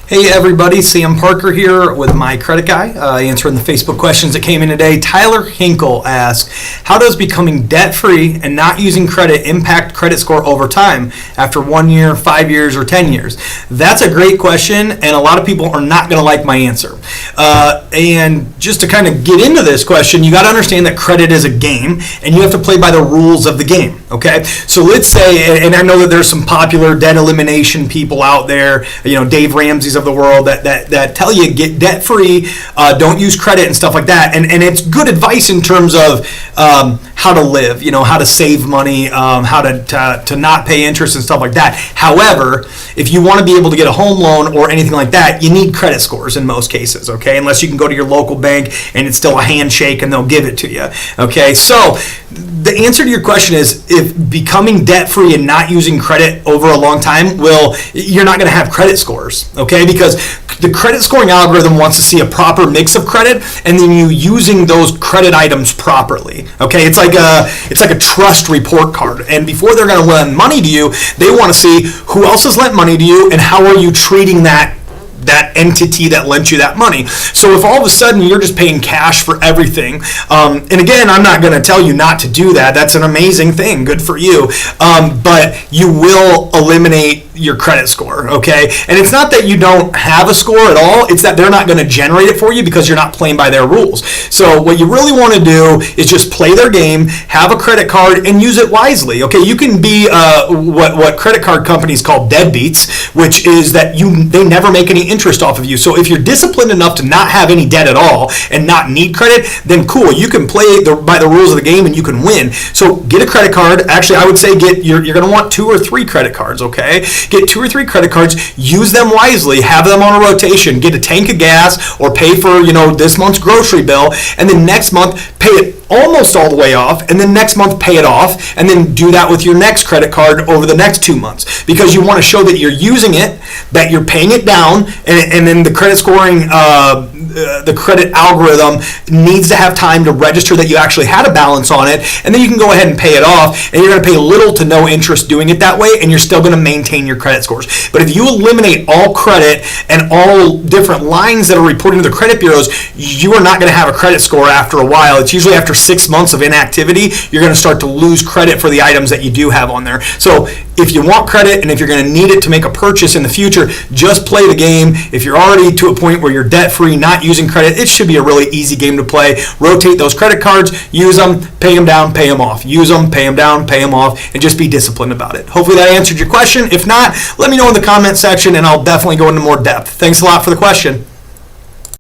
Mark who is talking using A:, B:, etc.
A: Hey everybody, Sam Parker here with My Credit Guy, answering the Facebook questions that came in today. Tyler Hinkle asks, how does becoming debt-free and not using credit impact credit score over time after 1 year, 5 years, or 10 years? That's a great question, and a lot of people are not going to like my answer. And just to kind of get into this question, you got to understand that credit is a game, and you have to play by the rules of the game, okay? So let's say, and I know that there's some popular debt elimination people out there, Dave Ramsey's of the world that tell you get debt free, don't use credit and stuff like that, and it's good advice in terms of how to live, how to save money, how to not pay interest and stuff like that. However, if you want to be able to get a home loan or anything like that, you need credit scores in most cases, okay? Unless you can go to your local bank and it's still a handshake and they'll give it to you, okay? So the answer to your question is, if becoming debt-free and not using credit over a long time, you're not going to have credit scores, okay? Because the credit scoring algorithm wants to see a proper mix of credit and then you using those credit items properly, okay? It's like a trust report card, and before they're going to lend money to you, they want to see who else has lent money to you and how are you treating that entity that lent you that money. So if all of a sudden you're just paying cash for everything, and again, I'm not going to tell you not to do that. That's an amazing thing. Good for you. But you will eliminate your credit score, okay? And it's not that you don't have a score at all. It's that they're not going to generate it for you because you're not playing by their rules. So what you really want to do is just play their game, have a credit card, and use it wisely, okay? You can be what credit card companies call deadbeats, which is that they never make any interest off of you. So if you're disciplined enough to not have any debt at all and not need credit, then cool, you can play by the rules of the game and you can win. So get a credit card. Actually, I would say you're going to want 2 or 3 credit cards, okay? Get 2 or 3 credit cards, use them wisely, have them on a rotation, get a tank of gas or pay for, this month's grocery bill, and then next month pay it almost all the way off, and then next month pay it off, and then do that with your next credit card over the next 2 months, because you want to show that you're using it, that you're paying it down, and then the credit scoring, the credit algorithm needs to have time to register that you actually had a balance on it, and then you can go ahead and pay it off, and you're going to pay little to no interest doing it that way, and you're still going to maintain your credit scores. But if you eliminate all credit and all different lines that are reporting to the credit bureaus, you are not going to have a credit score after a while. It's usually after 6 months of inactivity, you're going to start to lose credit for the items that you do have on there. So if you want credit and if you're going to need it to make a purchase in the future, just play the game. If you're already to a point where you're debt-free, not using credit, it should be a really easy game to play. Rotate those credit cards, use them, pay them down, pay them off. Use them, pay them down, pay them off, and just be disciplined about it. Hopefully that answered your question. If not, let me know in the comment section and I'll definitely go into more depth. Thanks a lot for the question.